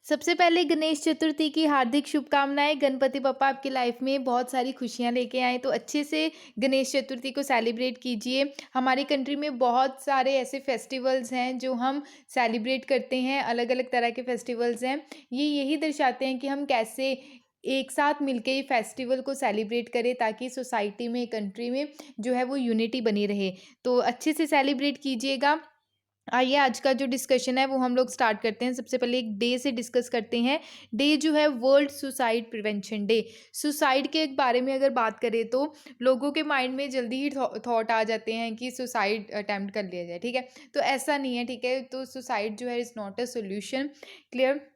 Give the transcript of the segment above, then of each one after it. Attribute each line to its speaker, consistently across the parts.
Speaker 1: सबसे पहले गणेश चतुर्थी की हार्दिक शुभकामनाएँ। गणपति बप्पा आपकी लाइफ में बहुत सारी खुशियाँ लेके आएँ, तो अच्छे से गणेश चतुर्थी को सेलिब्रेट कीजिए। हमारी कंट्री में बहुत सारे ऐसे फेस्टिवल्स हैं जो हम सेलिब्रेट करते हैं, अलग-अलग तरह के फेस्टिवल्स हैं। ये यही दर्शाते हैं कि हम कैसे एक साथ मिलके ये फेस्टिवल को सेलिब्रेट करें, ताकि सोसाइटी में, कंट्री में जो है वो यूनिटी बनी रहे। तो अच्छे से सेलिब्रेट कीजिएगा। आइए आज का जो डिस्कशन है वो हम लोग स्टार्ट करते हैं। सबसे पहले एक डे से डिस्कस करते हैं। डे जो है world suicide prevention day. Suicide के बारे में अगर बात करें तो लोगों के माइंड में जल्दी ही थॉट आ जाते हैं कि सुसाइड अटेम्प्ट कर लिया जाए, ठीक है। तो ऐसा नहीं है, ठीक है। तो सुसाइड जो है is not a solution. Clear.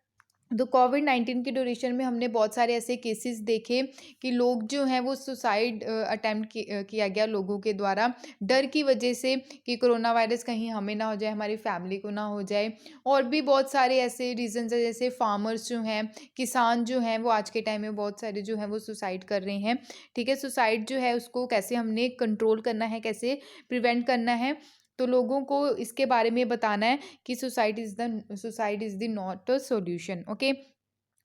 Speaker 1: तो कोविड-19 के ड्यूरेशन में हमने बहुत सारे ऐसे केसेस देखे कि लोग जो हैं वो सुसाइड अटेम्प्ट किया गया लोगों के द्वारा, डर की वजह से कि कोरोना वायरस कहीं हमें ना हो जाए, हमारी फैमिली को ना हो जाए। और भी बहुत सारे ऐसे रीज़न्स हैं, जैसे फार्मर्स जो हैं, किसान जो हैं, वो आज के टाइम में बहुत सारे जो हैं वो सुसाइड कर रहे हैं, ठीक है। सुसाइड जो है उसको कैसे हमने कंट्रोल करना है, कैसे प्रिवेंट करना है, तो लोगों को इसके बारे में बताना है कि suicide is the not a solution, okay.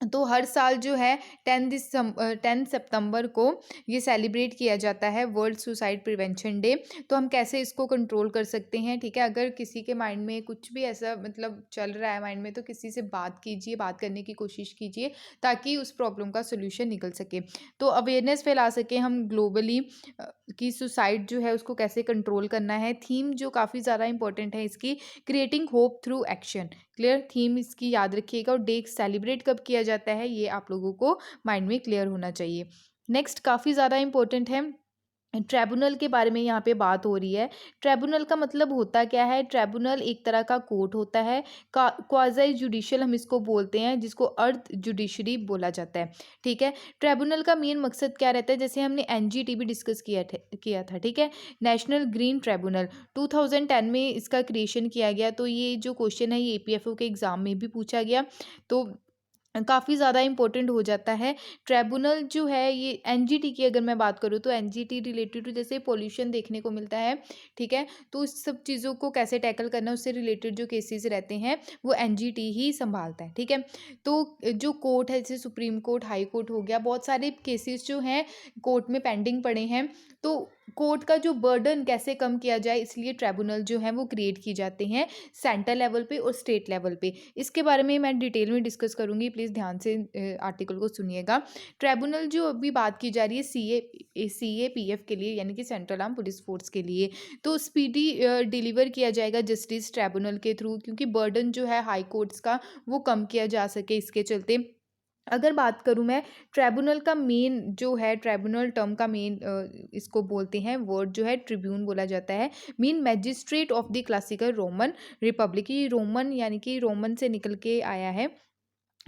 Speaker 1: तो हर साल जो है 10 सितंबर को ये सेलिब्रेट किया जाता है वर्ल्ड सुसाइड प्रिवेंशन डे। तो हम कैसे इसको कंट्रोल कर सकते हैं, ठीक है। अगर किसी के माइंड में कुछ भी ऐसा मतलब चल रहा है माइंड में, तो किसी से बात कीजिए, बात करने की कोशिश कीजिए, ताकि उस प्रॉब्लम का सोल्यूशन निकल सके। तो अवेयरनेस फैला सके हम ग्लोबली कि सुसाइड जो है उसको कैसे कंट्रोल करना है। थीम जो काफ़ी ज़्यादा इंपॉर्टेंट है इसकी, creating hope through action. Clear. Theme इसकी याद रखिएगा। और डे सेलिब्रेट कब किया जाता है ये आप लोगों को माइंड में क्लियर होना चाहिए। नेक्स्ट काफ़ी ज़्यादा इंपॉर्टेंट है, ट्राइब्यूनल के बारे में यहाँ पे बात हो रही है। ट्राइब्यूनल का मतलब होता क्या है? ट्राइब्यूनल एक तरह का कोर्ट होता है, क्वाज़ी जुडिशियल हम इसको बोलते हैं, जिसको अर्ध जुडिशरी बोला जाता है, ठीक है। ट्राइब्यूनल का मेन मकसद क्या रहता है? जैसे हमने एनजीटी भी डिस्कस किया था, ठीक है। नेशनल ग्रीन ट्राइब्यूनल 2010 में इसका क्रिएशन किया गया। तो ये जो क्वेश्चन है ये एपीएफओ के एग्ज़ाम में भी पूछा गया, तो काफ़ी ज़्यादा इम्पोर्टेंट हो जाता है। ट्राइब्यूनल जो है ये एनजीटी की अगर मैं बात करूँ, तो एनजीटी रिलेटेड टू जैसे पॉल्यूशन देखने को मिलता है, ठीक है। तो इस सब चीज़ों को कैसे टैकल करना है, उससे रिलेटेड जो केसेस रहते हैं वो एनजीटी ही सँभालता है, ठीक है। तो जो कोर्ट है, जैसे सुप्रीम कोर्ट, हाई कोर्ट हो गया, बहुत सारे केसेस जो हैं कोर्ट में पेंडिंग पड़े हैं। तो कोर्ट का जो बर्डन कैसे कम किया जाए, इसलिए ट्राइब्यूनल जो है वो क्रिएट किए जाते हैं सेंट्रल लेवल पे और स्टेट लेवल पे। इसके बारे में मैं डिटेल में डिस्कस करूँगी, प्लीज़ ध्यान से आर्टिकल को सुनिएगा। ट्राइब्यूनल जो अभी बात की जा रही है सीएपीएफ के लिए, यानी कि सेंट्रल आर्म पुलिस फोर्स के लिए। तो स्पीडी डिलीवर किया जाएगा जस्टिस ट्राइब्यूनल के थ्रू, क्योंकि बर्डन जो है हाई कोर्ट्स का वो कम किया जा सके इसके चलते। अगर बात करूँ मैं, ट्राइब्यूनल का मेन जो है, ट्राइब्यूनल टर्म का मेन इसको बोलते हैं, वर्ड जो है ट्रिब्यून बोला जाता है। Main magistrate of the classical Roman Republic. ये रोमन यानी कि रोमन से निकल के आया है।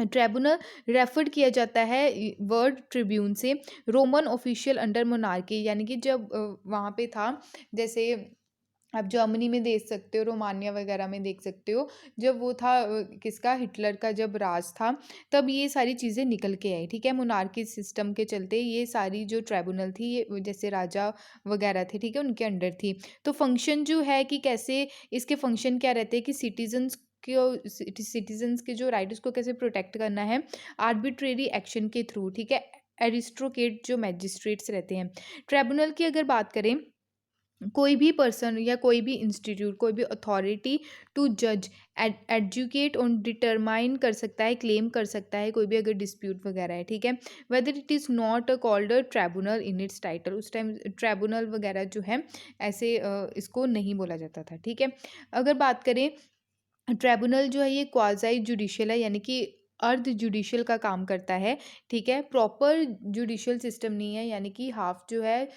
Speaker 1: ट्राइब्यूनल रेफर्ड किया जाता है वर्ड ट्रिब्यून से। रोमन ऑफिशियल अंडर मोनार्की, यानी कि जब वहाँ पे था, जैसे आप जर्मनी में देख सकते हो, रोमानिया वगैरह में देख सकते हो, जब वो था किसका, हिटलर का जब राज था, तब ये सारी चीज़ें निकल के आई, ठीक है। मोनार्की सिस्टम के चलते ये सारी जो ट्राइब्यूनल थी, ये जैसे राजा वगैरह थे, ठीक है, उनके अंडर थी। तो फंक्शन जो है कि कैसे इसके फंक्शन क्या रहते हैं कि सिटीजन्स के जो राइट उसको कैसे प्रोटेक्ट करना है आर्बिट्रेरी एक्शन के थ्रू, ठीक है। एरिस्टोक्रेट जो मैजिस्ट्रेट्स रहते हैं। ट्राइब्यूनल की अगर बात करें, कोई भी पर्सन या कोई भी इंस्टीट्यूट, कोई भी अथॉरिटी टू जज, एडजुकेट और डिटरमाइन कर सकता है, क्लेम कर सकता है, कोई भी अगर डिस्प्यूट वगैरह है, ठीक है। Whether it is not called a tribunal in its title, उस टाइम ट्राइब्यूनल वगैरह जो है ऐसे इसको नहीं बोला जाता था, ठीक है। अगर बात करें, ट्राइब्यूनल जो है ये क्वाज़ी जुडिशियल है, यानी कि अर्ध जुडिशियल का काम करता है, ठीक है। प्रॉपर जुडिशियल सिस्टम नहीं है, यानी कि हाफ जो है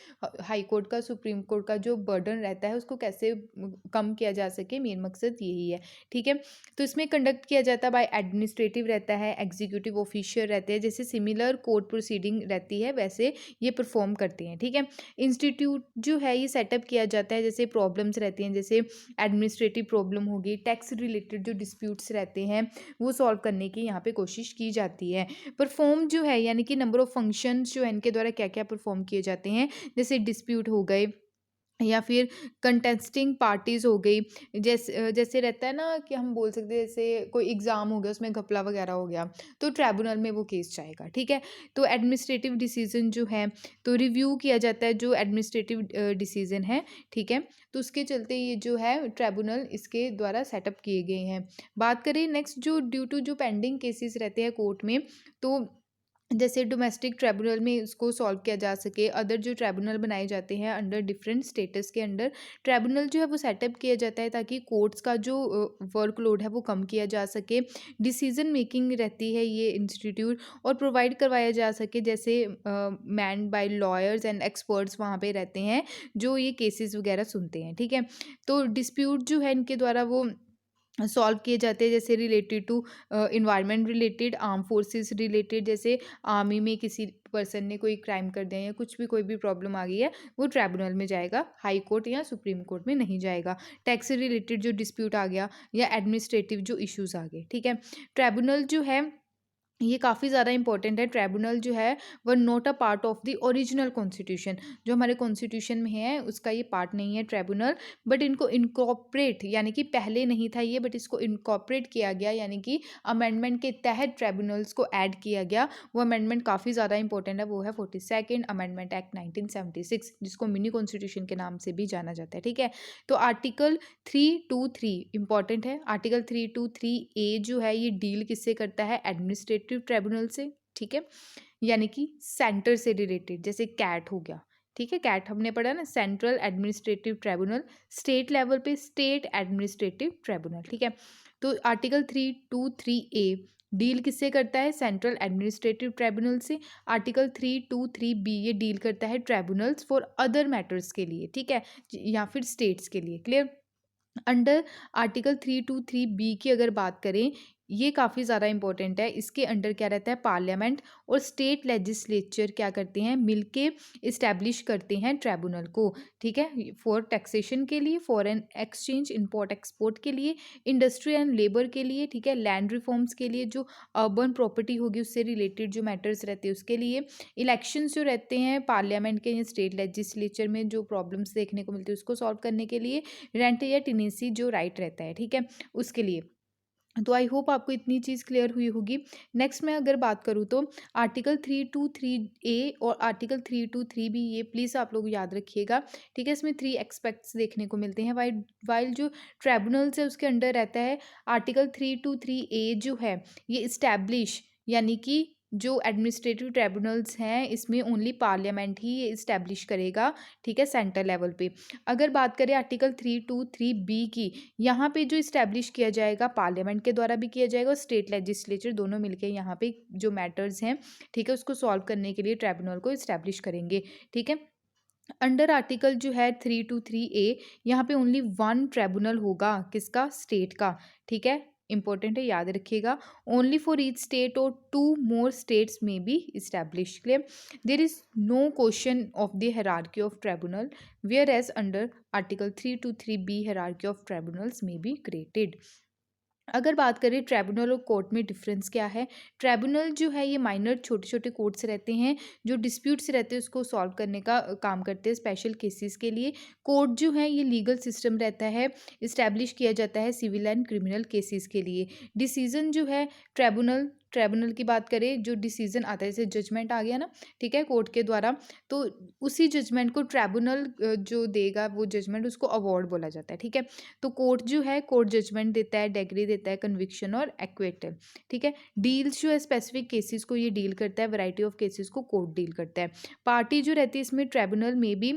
Speaker 1: हाई कोर्ट का, सुप्रीम कोर्ट का जो बर्डन रहता है उसको कैसे कम किया जा सके, मेन मकसद यही है, ठीक है। तो इसमें कंडक्ट किया जाता है बाय एडमिनिस्ट्रेटिव रहता है, एग्जीक्यूटिव ऑफिशियल रहते हैं, जैसे सिमिलर कोर्ट प्रोसीडिंग रहती है वैसे ये परफॉर्म करते हैं, ठीक है। इंस्टीट्यूट जो है ये सेटअप किया जाता है, जैसे प्रॉब्लम्स रहती हैं, जैसे एडमिनिस्ट्रेटिव प्रॉब्लम होगी, टैक्स रिलेटेड जो डिस्प्यूट्स रहते हैं वो सॉल्व करने की यहाँ पे कोशिश की जाती है। परफॉर्म जो है, यानी कि नंबर ऑफ फंक्शंस जो है इनके द्वारा क्या क्या परफॉर्म किए जाते हैं, जैसे डिस्प्यूट हो गए, या फिर कंटेस्टिंग पार्टीज़ हो गई। जैसे रहता है ना कि हम बोल सकते हैं, जैसे कोई एग्ज़ाम हो गया उसमें घपला वगैरह हो गया, तो ट्राइब्यूनल में वो केस जाएगा, ठीक है? तो एडमिनिस्ट्रेटिव डिसीज़न जो है, तो रिव्यू किया जाता है जो एडमिनिस्ट्रेटिव डिसीज़न है, ठीक है? तो उसके चलते ये जो है ट्राइब्यूनल इसके द्वारा सेटअप किए गए हैं। बात करें नेक्स्ट, जो ड्यू टू जो पेंडिंग केसेस रहते हैं कोर्ट में, तो जैसे डोमेस्टिक ट्राइब्यूनल में इसको सॉल्व किया जा सके, अदर जो ट्राइब्यूनल बनाए जाते हैं अंडर डिफरेंट स्टेटस के अंडर, ट्राइब्यूनल जो है वो सेटअप किया जाता है ताकि कोर्ट्स का जो वर्कलोड है वो कम किया जा सके, डिसीजन मेकिंग रहती है ये इंस्टीट्यूट, और प्रोवाइड करवाया जा सके, जैसे man by lawyers and experts वहाँ पे रहते हैं जो ये केसेस वगैरह सुनते हैं, ठीक है? तो डिस्प्यूट जो है इनके द्वारा वो सॉल्व किए जाते हैं, जैसे related to environment related, arm forces related, जैसे आर्मी में किसी पर्सन ने कोई क्राइम कर दिया या कुछ भी कोई भी प्रॉब्लम आ गई है, वो ट्राइब्यूनल में जाएगा, हाई कोर्ट या सुप्रीम कोर्ट में नहीं जाएगा। टैक्स से रिलेटेड जो डिस्प्यूट आ गया या एडमिनिस्ट्रेटिव जो इश्यूज आ गए, ठीक है? ट्राइब्यूनल जो है ये काफ़ी ज़्यादा इंपॉर्टेंट है। ट्राइब्यूनल जो है वो not a part of the original constitution, जो हमारे कॉन्स्टिट्यूशन में है उसका ये पार्ट नहीं है ट्राइब्यूनल, बट इनको इनकॉर्पोरेट, यानी कि पहले नहीं था ये, बट इसको इनकॉर्पोरेट किया गया, यानी कि अमेंडमेंट के तहत ट्राइब्यूनल्स को ऐड किया गया। वो अमेंडमेंट काफ़ी ज़्यादा इंपॉर्टेंट है, वो है 42nd अमेंडमेंट एक्ट 1976, जिसको मिनी कॉन्स्टिट्यूशन के नाम से भी जाना जाता है, ठीक है? तो आर्टिकल 323 इंपॉर्टेंट है। आर्टिकल 323A जो है ये डील किससे करता है? एडमिनिस्ट्रेटिव ट्राइब्यूनल से, ठीक है? यानी कि सेंटर से रिलेटेड, जैसे कैट हो गया, ठीक है? कैट हमने पढ़ा ना, central administrative tribunal, state level पे स्टेट एडमिनिस्ट्रेटिव ट्राइब्यूनल, ठीक है? तो आर्टिकल 323A डील किससे करता है? सेंट्रल एडमिनिस्ट्रेटिव ट्राइब्यूनल से। आर्टिकल 323B ये डील करता है ट्राइब्यूनल्स फॉर अदर मैटर्स के लिए, ठीक है? या फिर स्टेट्स के लिए। क्लियर? अंडर आर्टिकल 323B की अगर बात करें, ये काफ़ी ज़्यादा इंपॉर्टेंट है। इसके अंडर क्या रहता है? पार्लियामेंट और स्टेट लेजिस्लेचर क्या करते हैं? मिलके इस्टेब्लिश करते हैं ट्राइब्यूनल को, ठीक है? फॉर टैक्सेशन के लिए, फॉरेन एक्सचेंज, इंपोर्ट एक्सपोर्ट के लिए, इंडस्ट्री एंड लेबर के लिए, ठीक है? लैंड रिफॉर्म्स के लिए, जो अर्बन प्रॉपर्टी होगी उससे रिलेटेड जो मैटर्स रहते हैं उसके लिए, इलेक्शंस जो रहते हैं पार्लियामेंट के या स्टेट लेजिस्लेचर में जो प्रॉब्लम्स देखने को मिलती है उसको सॉल्व करने के लिए, रेंट या टेनेंसी जो राइट रहता है, ठीक है? उसके लिए। तो आई होप आपको इतनी चीज़ क्लियर हुई होगी। नेक्स्ट मैं अगर बात करूँ तो आर्टिकल 323A और आर्टिकल 323B ये प्लीज़ आप लोग याद रखिएगा, ठीक है? इसमें 3 एस्पेक्ट्स देखने को मिलते हैं। वाइल वाइल जो ट्राइब्यूनल्स है उसके अंडर रहता है आर्टिकल 323A जो है ये इस्टेब्लिश, यानी कि जो एडमिनिस्ट्रेटिव ट्राइब्यूनल्स हैं इसमें ओनली पार्लियामेंट ही ये इस्टेब्लिश करेगा, ठीक है? सेंटर लेवल पे। अगर बात करें आर्टिकल 323B की, यहाँ पे जो इस्टेब्लिश किया जाएगा पार्लियामेंट के द्वारा भी किया जाएगा और स्टेट लेजिस्लेचर दोनों मिलके यहाँ पे जो मैटर्स हैं, ठीक है, उसको सॉल्व करने के लिए ट्राइब्यूनल को इस्टेब्लिश करेंगे, ठीक है? अंडर आर्टिकल जो है 323A यहाँ पे ओनली वन ट्राइब्यूनल होगा, किसका? स्टेट का, ठीक है? इंपॉर्टेंट है, याद रखिएगा। ओनली फॉर ईच स्टेट और 2 मोर स्टेट्स में be establish. Clear? There is no question of the hierarchy of tribunal whereas under article 323B hierarchy of tribunals में बी क्रिएटेड। अगर बात करें ट्राइब्यूनल और कोर्ट में डिफरेंस क्या है? ट्राइब्यूनल जो है ये माइनर छोटे-छोटे कोर्ट्स रहते हैं, जो डिस्प्यूट्स रहते हैं उसको सॉल्व करने का काम करते हैं स्पेशल केसेस के लिए। कोर्ट जो है ये लीगल सिस्टम रहता है, इस्टेब्लिश किया जाता है सिविल एंड क्रिमिनल केसेस के लिए। डिसीजन जो है ट्राइब्यूनल ट्राइब्यूनल की बात करें, जो डिसीजन आता है, जैसे जजमेंट आ गया ना, ठीक है, कोर्ट के द्वारा, तो उसी जजमेंट को ट्राइब्यूनल जो देगा वो जजमेंट उसको अवार्ड बोला जाता है, ठीक है? तो कोर्ट जो है कोर्ट जजमेंट देता है, डिग्री देता है, कन्विक्शन और एक्विटल, ठीक है? डील्स जो है स्पेसिफिक केसेस को ये डील करता है, वैरायटी ऑफ केसेस को कोर्ट डील करता है। पार्टी जो रहती है इसमें ट्राइब्यूनल में भी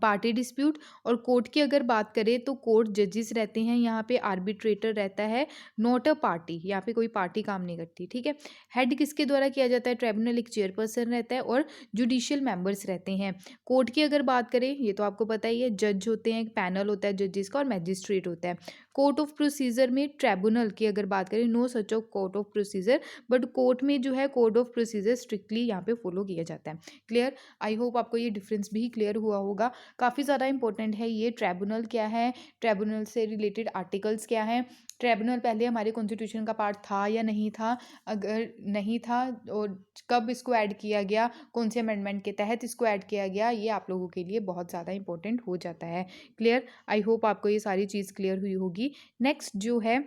Speaker 1: पार्टी डिस्प्यूट, और कोर्ट की अगर बात करें तो कोर्ट जजेस रहते हैं, यहाँ पे आर्बिट्रेटर रहता है, नॉट अ पार्टी, यहाँ पे कोई पार्टी काम नहीं करती, ठीक है? हेड किसके द्वारा किया जाता है? ट्राइब्यूनल एक चेयरपर्सन रहता है और जुडिशियल मेंबर्स रहते हैं। कोर्ट की अगर बात करें, ये तो आपको पता ही है, जज होते हैं, एक पैनल होता है जजेस का और मैजिस्ट्रेट होता है। कोर्ट ऑफ प्रोसीजर में ट्राइब्यूनल की अगर बात करें, no such of court of procedure, but court में जो है कोड ऑफ प्रोसीजर स्ट्रिक्टली यहाँ पे फॉलो किया जाता है। क्लियर? आई होप आपको ये डिफरेंस भी क्लियर हुआ होगा। काफ़ी ज़्यादा इंपॉर्टेंट है ये। ट्राइब्यूनल क्या है, ट्राइब्यूनल से रिलेटेड आर्टिकल्स क्या हैं, ट्राइब्यूनल पहले हमारे कॉन्स्टिट्यूशन का पार्ट था या नहीं था, अगर नहीं था और कब इसको ऐड किया गया, कौन से अमेंडमेंट के तहत इसको ऐड किया गया, ये आप लोगों के लिए बहुत ज़्यादा इंपॉर्टेंट हो जाता है। क्लियर? आई होप आपको ये सारी चीज़ क्लियर हुई होगी। नेक्स्ट जो है,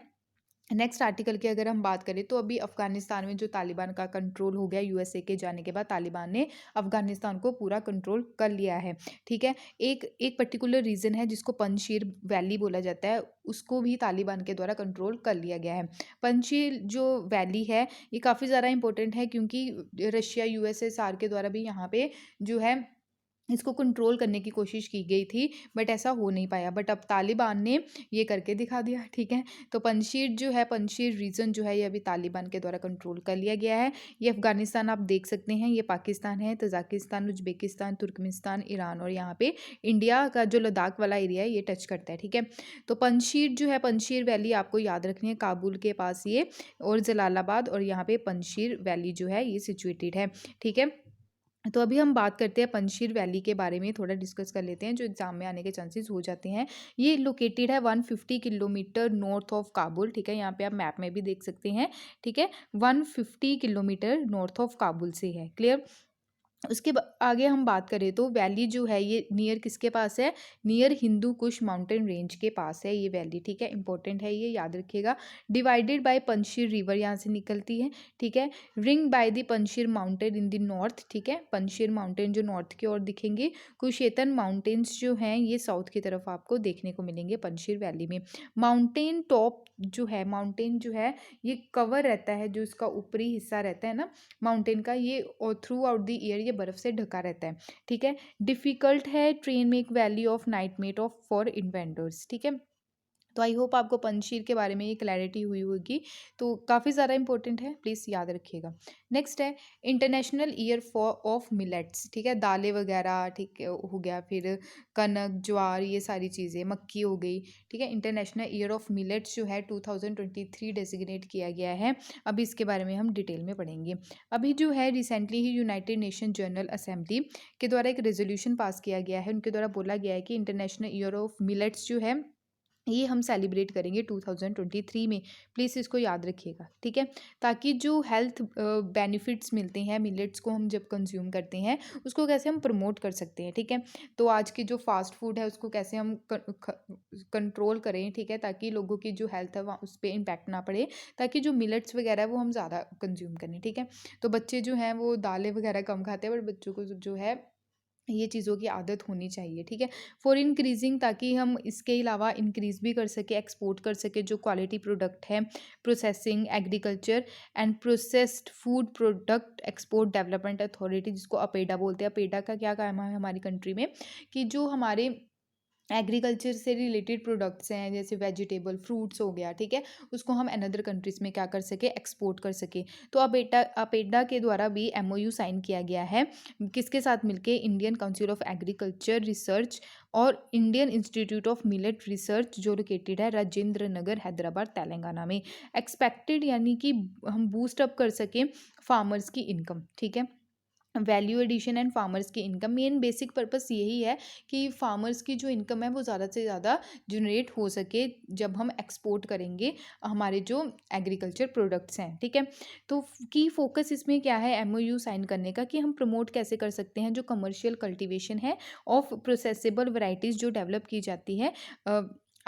Speaker 1: नेक्स्ट आर्टिकल की अगर हम बात करें तो अभी अफगानिस्तान में जो तालिबान का कंट्रोल हो गया, यूएसए के जाने के बाद तालिबान ने अफगानिस्तान को पूरा कंट्रोल कर लिया है। ठीक है, एक एक पर्टिकुलर रीजन है जिसको पंजशीर वैली बोला जाता है, उसको भी तालिबान के द्वारा कंट्रोल कर लिया गया है। पंजशीर जो वैली है ये काफ़ी ज़्यादा इंपॉर्टेंट है, क्योंकि रशिया यूएसएसआर के द्वारा भी यहाँ पे जो है इसको कंट्रोल करने की कोशिश की गई थी, बट ऐसा हो नहीं पाया। बट अब तालिबान ने ये करके दिखा दिया। ठीक है, तो पंजशीर जो है, पंजशीर रीजन जो है ये अभी तालिबान के द्वारा कंट्रोल कर लिया गया है। ये अफगानिस्तान आप देख सकते हैं, ये पाकिस्तान है, तजाकिस्तान, उज्बेकिस्तान, तुर्कमेनिस्तान, ईरान और यहाँ पे इंडिया का जो लद्दाख वाला एरिया है ये टच करता है। ठीक है, तो पंजशीर जो है, पंजशीर वैली आपको याद रखनी है, काबुल के पास ये और जलालाबाद और यहाँ पे पंजशीर वैली जो है ये सिचुएटेड है। ठीक है, तो अभी हम बात करते हैं पंजशीर वैली के बारे में, थोड़ा डिस्कस कर लेते हैं, जो एग्जाम में आने के चांसेस हो जाते हैं। ये लोकेटेड है 150 किलोमीटर नॉर्थ ऑफ काबुल। ठीक है, यहाँ पे आप मैप में भी देख सकते हैं। ठीक है, 150 किलोमीटर नॉर्थ ऑफ काबुल से है। क्लियर? उसके आगे हम बात करें तो वैली जो है ये नियर किसके पास है, near Hindu Kush mountain range के पास है ये वैली। ठीक है, इंपॉर्टेंट है, ये याद रखिएगा। डिवाइडेड बाय पंजशीर रिवर यहाँ से निकलती है। ठीक है, ring by the Panjshir mountain in the north. ठीक है, पंजशीर माउंटेन जो नॉर्थ की ओर दिखेंगे, कुशेतन माउंटेन्स जो हैं ये साउथ की तरफ आपको देखने को मिलेंगे पंजशीर वैली में। माउंटेन टॉप जो है, माउंटेन जो है ये कवर रहता है, जो इसका ऊपरी हिस्सा रहता है ना माउंटेन का, ये थ्रू आउट द ईयर ये बर्फ से ढका रहता है। ठीक है, डिफिकल्ट है ट्रेन में एक valley of nightmare of for inventors. ठीक है, तो आई होप आपको पंजशीर के बारे में ये क्लैरिटी हुई होगी, तो काफ़ी ज़्यादा इंपॉर्टेंट है, प्लीज़ याद रखिएगा। नेक्स्ट है international year for of millets. ठीक है, दालें वगैरह, ठीक है, हो गया, फिर कनक, ज्वार, ये सारी चीज़ें, मक्की हो गई। ठीक है, इंटरनेशनल ईयर ऑफ मिलेट्स जो है 2023 डेजिग्नेट किया गया है। अभी इसके बारे में हम डिटेल में पढ़ेंगे। अभी जो है रिसेंटली ही यूनाइटेड नेशन जनरल असेंबली के द्वारा एक रेजोल्यूशन पास किया गया है, उनके द्वारा बोला गया है कि इंटरनेशनल ईयर ऑफ मिलेट्स जो है ये हम सेलिब्रेट करेंगे 2023 में। प्लीज़ इसको याद रखिएगा। ठीक है, ताकि जो हेल्थ बेनिफिट्स मिलते हैं मिलेट्स को हम जब कंज्यूम करते हैं, उसको कैसे हम प्रमोट कर सकते हैं। ठीक है, तो आज की जो फास्ट फूड है उसको कैसे हम कंट्रोल करें। ठीक है, ताकि लोगों की जो हेल्थ है वहाँ उस पर इम्पैक्ट ना पड़े, ताकि जो मिलेट्स वगैरह है वो हम ज़्यादा कंज्यूम करें। ठीक है, तो बच्चे जो हैं वो दालें वगैरह कम खाते हैं, बट बच्चों को जो है ये चीज़ों की आदत होनी चाहिए। ठीक है, फॉर इंक्रीजिंग, ताकि हम इसके अलावा इंक्रीज़ भी कर सके, एक्सपोर्ट कर सके जो क्वालिटी प्रोडक्ट है, processing, agriculture and processed food product export development authority, जिसको अपेडा बोलते हैं। अपेडा का क्या काम है हमारी कंट्री में, कि जो हमारे एग्रीकल्चर से रिलेटेड प्रोडक्ट्स हैं, जैसे वेजिटेबल, फ्रूट्स हो गया, ठीक है, उसको हम अनदर कंट्रीज़ में क्या कर सके, एक्सपोर्ट कर सके। तो अपेडा के द्वारा भी एमओयू साइन किया गया है, किसके साथ मिलके, Indian council of agriculture research और Indian institute of millet research, जो लोकेटेड है राजेंद्र नगर, हैदराबाद, तेलंगाना में। एक्सपेक्टेड यानी कि हम बूस्ट अप कर सकें फार्मर्स की इनकम। ठीक है, वैल्यू एडिशन एंड फार्मर्स की इनकम, मेन बेसिक पर्पस यही है कि फार्मर्स की जो इनकम है वो ज़्यादा से ज़्यादा जनरेट हो सके जब हम एक्सपोर्ट करेंगे हमारे जो एग्रीकल्चर प्रोडक्ट्स हैं। ठीक है, तो की फोकस इसमें क्या है एमओयू साइन करने का, कि हम प्रमोट कैसे कर सकते हैं जो कमर्शियल कल्टीवेशन है ऑफ प्रोसेसेबल वैरायटीज़ जो डेवलप की जाती है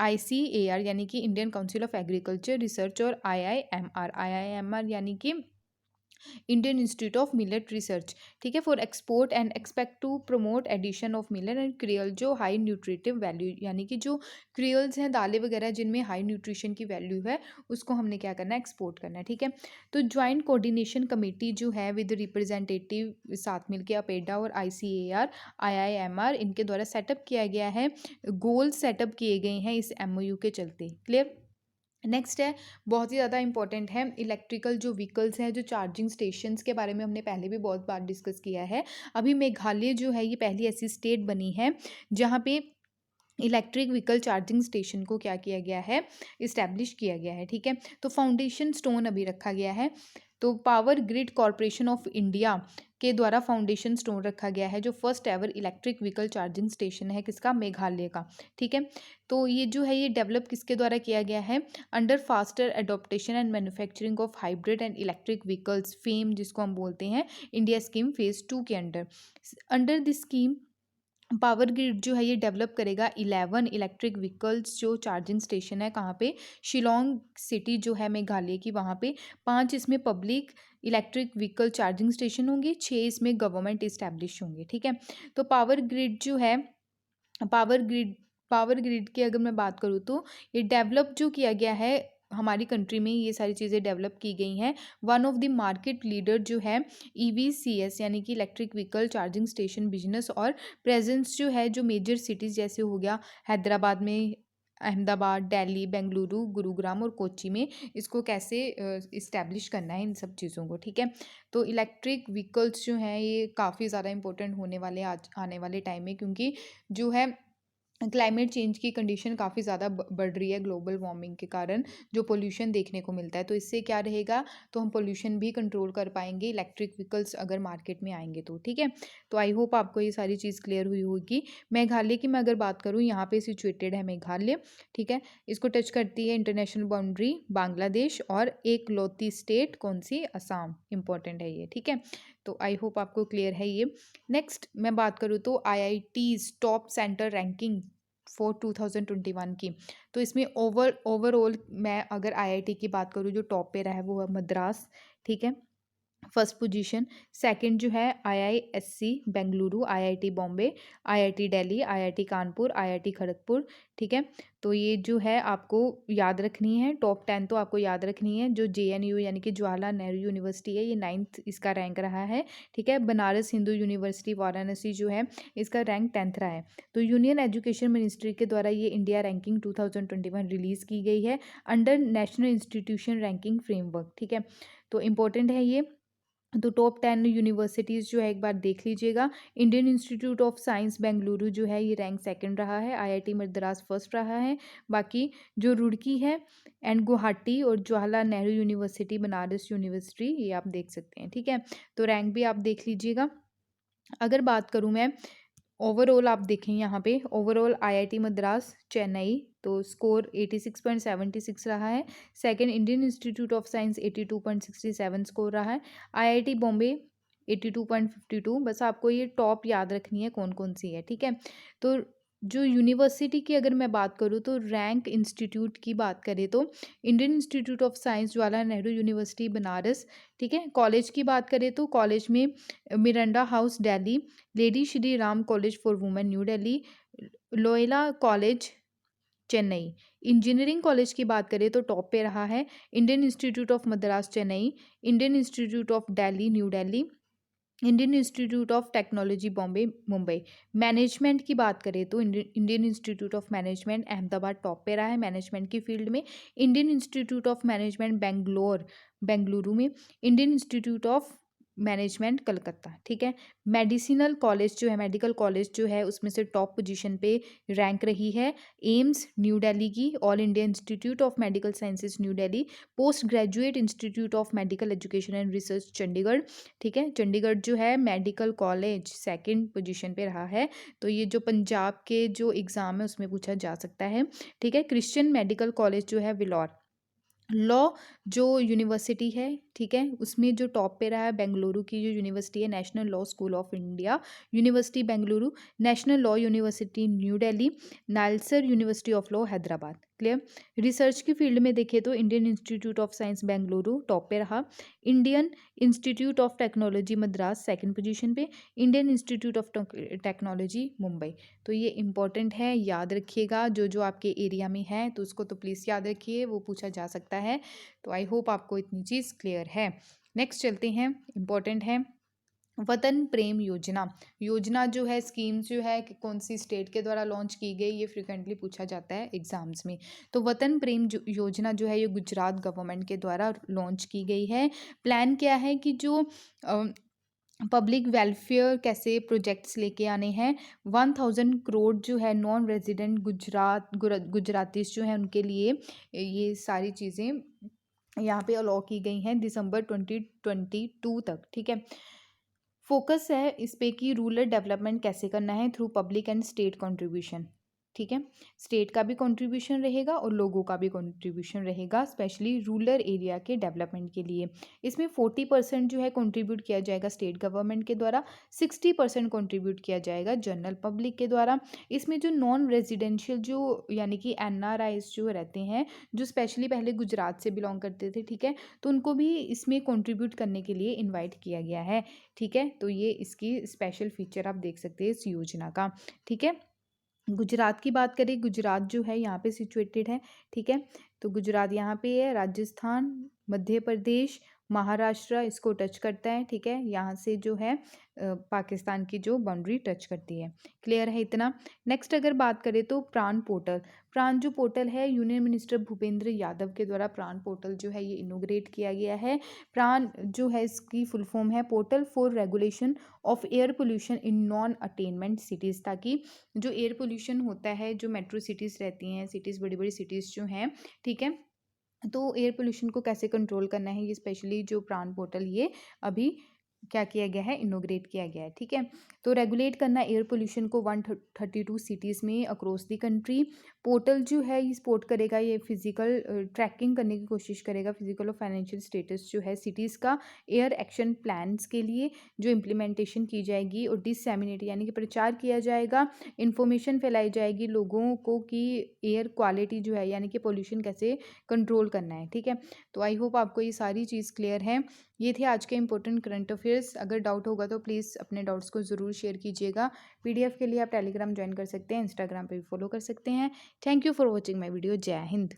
Speaker 1: ICAR यानी कि Indian council of agriculture research और IIMR यानी कि Indian institute of millet research. ठीक है, for export and expect to promote addition of millet and cereal, जो हाई न्यूट्रिटिव वैल्यू यानी कि जो क्रियल्स हैं, दालें वगैरह जिनमें हाई न्यूट्रिशन की वैल्यू है, उसको हमने क्या करना है, एक्सपोर्ट करना है। ठीक है, तो ज्वाइंट कोऑर्डिनेशन कमेटी जो है विद रिप्रेजेंटेटिव साथ मिलकर अपेडा और ICAR IIMR इनके द्वारा सेटअप किया गया है, गोल सेटअप किए गए हैं इस MOU के चलते। क्लियर? नेक्स्ट है, बहुत ही ज़्यादा इंपॉर्टेंट है, इलेक्ट्रिकल जो व्हीकल्स हैं, जो चार्जिंग स्टेशंस के बारे में हमने पहले भी बहुत बार डिस्कस किया है। अभी मेघालय जो है ये पहली ऐसी स्टेट बनी है जहाँ पे इलेक्ट्रिक व्हीकल चार्जिंग स्टेशन को क्या किया गया है, इस्टेब्लिश किया गया है। ठीक है, तो फाउंडेशन स्टोन अभी रखा गया है। तो power grid corporation of India के द्वारा फाउंडेशन स्टोन रखा गया है, जो first ever electric vehicle charging station है किसका, मेघालय का। ठीक है, तो ये जो है ये डेवलप किसके द्वारा किया गया है, under faster adoption and manufacturing of hybrid and electric vehicles fame, जिसको हम बोलते हैं इंडिया स्कीम फेज 2 के under. Under this scheme power grid जो है ये डेवलप करेगा 11 इलेक्ट्रिक व्हीकल्स जो चार्जिंग स्टेशन है, कहाँ पे, शिलोंग सिटी जो है मेघालय की, वहाँ पे 5 इसमें public electric vehicle charging station होंगे, 6 इसमें गवर्नमेंट इस्टेब्लिश होंगे। ठीक है, तो पावर ग्रिड जो है, पावर ग्रिड पावर ग्रिड की अगर मैं बात करूँ तो ये डेवलप जो किया गया है हमारी कंट्री में, ये सारी चीज़ें डेवलप की गई हैं। One of the market leader जो है ईवीसीएस यानी कि electric vehicle charging station business और प्रेजेंस जो है, जो मेजर सिटीज़ जैसे हो गया हैदराबाद में, अहमदाबाद, दिल्ली, बेंगलुरु, गुरुग्राम और कोच्चि में, इसको कैसे इस्टेब्लिश करना है इन सब चीज़ों को। ठीक है, तो इलेक्ट्रिक व्हीकल्स जो हैं ये काफ़ी ज़्यादा इंपॉर्टेंट होने वाले आज आने वाले टाइम में, क्योंकि जो है क्लाइमेट चेंज की कंडीशन काफ़ी ज़्यादा बढ़ रही है ग्लोबल वार्मिंग के कारण, जो पोल्यूशन देखने को मिलता है, तो इससे क्या रहेगा, तो हम पोल्यूशन भी कंट्रोल कर पाएंगे इलेक्ट्रिक व्हीकल्स अगर मार्केट में आएंगे तो। ठीक है, तो आई होप आपको ये सारी चीज़ क्लियर हुई होगी। मेघालय की मैं अगर बात करूँ, यहाँ पे सिचुएटेड है मेघालय। ठीक है, इसको टच करती है इंटरनेशनल बाउंड्री बांग्लादेश, और एक लौती स्टेट कौन सी, असम, इंपॉर्टेंट है ये। ठीक है, तो आई होप आपको क्लियर है ये। नेक्स्ट मैं बात करूँ तो IITs top centre ranking for 2021 की, तो इसमें ओवरऑल मैं अगर आईआईटी की बात करूँ, जो टॉप पे रहा है वो है मद्रास। ठीक है, फर्स्ट पोजीशन। सेकंड जो है IISc Bengaluru, IIT Bombay, IIT Delhi, IIT Kanpur, IIT Kharagpur. ठीक है, तो ये जो है आपको याद रखनी है, टॉप 10 तो आपको याद रखनी है। जो जेएनयू यानी कि जवाहरलाल नेहरू यूनिवर्सिटी है, ये 9th इसका रैंक रहा है। ठीक है, बनारस हिंदू यूनिवर्सिटी वाराणसी जो है इसका रैंक 10th रहा है। तो यूनियन एजुकेशन मिनिस्ट्री के द्वारा ये इंडिया रैंकिंग 2021 रिलीज़ की गई है under national institution ranking framework. ठीक है, तो इम्पोर्टेंट है ये। तो टॉप 10 यूनिवर्सिटीज़ जो है एक बार देख लीजिएगा। Indian institute of science Bengaluru जो है ये रैंक सेकंड रहा है, आईआईटी मद्रास फर्स्ट रहा है। बाकी जो रुड़की है एंड गुवाहाटी और जवाहरलाल नेहरू यूनिवर्सिटी बनारस यूनिवर्सिटी, ये आप देख सकते हैं। ठीक है, तो रैंक भी आप देख लीजिएगा। अगर बात करूँ मैं ओवरऑल, आप देखें यहाँ पे ओवरऑल आईआईटी मद्रास चेन्नई, तो स्कोर 86.76 रहा है। Second Indian institute of science 82.67 score रहा है। आईआईटी बॉम्बे 82.52। बस आपको ये टॉप याद रखनी है कौन कौन सी है। ठीक है, तो जो यूनिवर्सिटी की अगर मैं बात करूँ तो रैंक इंस्टीट्यूट की बात करें तो Indian institute of science Jawaharlal Nehru university Banaras. ठीक है, कॉलेज की बात करें तो कॉलेज में Miranda house Delhi, lady Shri Ram college for women new Delhi, Loyola college Chennai. Engineering college की बात करें तो टॉप पे रहा है Indian institute of Madras Chennai, Indian institute of Delhi new Delhi, Indian institute of technology Bombay Mumbai. Management की बात करें तो Indian institute of management Ahmedabad top पे रहा है मैनेजमेंट की फील्ड में। Indian institute of management Bengaluru में, Indian institute of management Calcutta. ठीक है, मेडिसिनल कॉलेज जो है, मेडिकल कॉलेज जो है उसमें से टॉप पोजीशन पे रैंक रही है एम्स न्यू दिल्ली की, all India institute of medical sciences new Delhi, post graduate institute of medical education and research Chandigarh. ठीक है, चंडीगढ़ जो है मेडिकल कॉलेज सेकंड पोजीशन पे रहा है। तो ये जो पंजाब के जो एग्ज़ाम है उसमें पूछा जा सकता है। ठीक है, क्रिश्चियन मेडिकल कॉलेज जो है विलौर। लॉ जो यूनिवर्सिटी है, ठीक है, उसमें जो टॉप पे रहा है बेंगलुरु की जो यूनिवर्सिटी है national law school of India university Bengaluru, national law university new Delhi, NALSAR university of law Hyderabad. Clear. Research की फील्ड में देखें तो Indian institute of science Bengaluru top पे रहा, Indian institute of technology Madras second position पे, Indian institute of technology Mumbai. तो ये important है, याद रखिएगा जो जो आपके एरिया में है तो उसको तो प्लीज़ याद रखिए, वो पूछा जा सकता है। तो आई होप आपको इतनी चीज़ क्लियर है। नेक्स्ट चलते हैं, इंपॉर्टेंट है वतन प्रेम योजना। योजना जो है, स्कीम्स जो है कि कौन सी स्टेट के द्वारा लॉन्च की गई, ये फ्रिक्वेंटली पूछा जाता है एग्जाम्स में। तो वतन प्रेम योजना जो है ये गुजरात गवर्नमेंट के द्वारा लॉन्च की गई है। प्लान क्या है कि जो पब्लिक वेलफेयर कैसे प्रोजेक्ट्स लेके आने हैं, 1000 करोड़ जो है नॉन रेजिडेंट गुजरातीज जो हैं उनके लिए ये सारी चीज़ें यहाँ पे अलाउ की गई हैं दिसंबर 2022 तक। ठीक है, फोकस है इस पे कि रूरल डेवलपमेंट कैसे करना है through public and state contribution. ठीक है, स्टेट का भी कंट्रीब्यूशन रहेगा और लोगों का भी कंट्रीब्यूशन रहेगा, स्पेशली रूरल एरिया के डेवलपमेंट के लिए। इसमें 40% जो है कंट्रीब्यूट किया जाएगा स्टेट गवर्नमेंट के द्वारा, 60% कंट्रीब्यूट किया जाएगा जनरल पब्लिक के द्वारा। इसमें जो नॉन रेजिडेंशियल जो यानी कि एनआरआईज जो रहते हैं, जो स्पेशली पहले गुजरात से बिलोंग करते थे, ठीक है, तो उनको भी इसमें कंट्रीब्यूट करने के लिए इन्वाइट किया गया है। ठीक है, तो ये इसकी स्पेशल फीचर आप देख सकते हैं इस योजना का। ठीक है, गुजरात की बात करें, गुजरात जो है यहाँ पे सिचुएटेड है। ठीक है, तो गुजरात यहाँ पे है, राजस्थान, मध्य प्रदेश, महाराष्ट्र इसको टच करता है। ठीक है, यहाँ से जो है पाकिस्तान की जो बाउंड्री टच करती है। क्लियर है इतना। नेक्स्ट अगर बात करें तो प्राण पोर्टल, प्राण जो पोर्टल है यूनियन मिनिस्टर भूपेंद्र यादव के द्वारा प्राण पोर्टल जो है ये इनोग्रेट किया गया है। प्राण जो है इसकी फुल फॉर्म है portal for regulation of air pollution in non attainment cities, ताकि जो एयर पोल्यूशन होता है, जो मेट्रो सिटीज़ रहती हैं, सिटीज़ बड़ी बड़ी सिटीज़ जो हैं, ठीक है, तो एयर पोल्यूशन को कैसे कंट्रोल करना है, ये स्पेशली जो प्राण पोर्टल ये अभी क्या किया गया है, इनोग्रेट किया गया है। ठीक है, तो रेगुलेट करना एयर पोल्यूशन को 132 सिटीज़ में अक्रॉस द कंट्री। पोर्टल जो है ये सपोर्ट करेगा, ये फिजिकल ट्रैकिंग करने की कोशिश करेगा, फिजिकल और फाइनेंशियल स्टेटस जो है सिटीज़ का एयर एक्शन प्लान्स के लिए जो इम्प्लीमेंटेशन की जाएगी, और डिससेमिनेट यानी कि प्रचार किया जाएगा, इन्फॉर्मेशन फैलाई जाएगी लोगों को कि एयर क्वालिटी जो है यानी कि पोल्यूशन कैसे कंट्रोल करना है। ठीक है, तो आई होप आपको ये सारी चीज़ क्लियर है। ये थे आज के इंपॉर्टेंट करंट अफेयर्स। अगर डाउट होगा तो प्लीज़ अपने डाउट्स को ज़रूर शेयर कीजिएगा। पीडीएफ के लिए आप टेलीग्राम ज्वाइन कर सकते हैं, इंस्टाग्राम पे भी फॉलो कर सकते हैं। Thank you for watching my video. जय हिंद।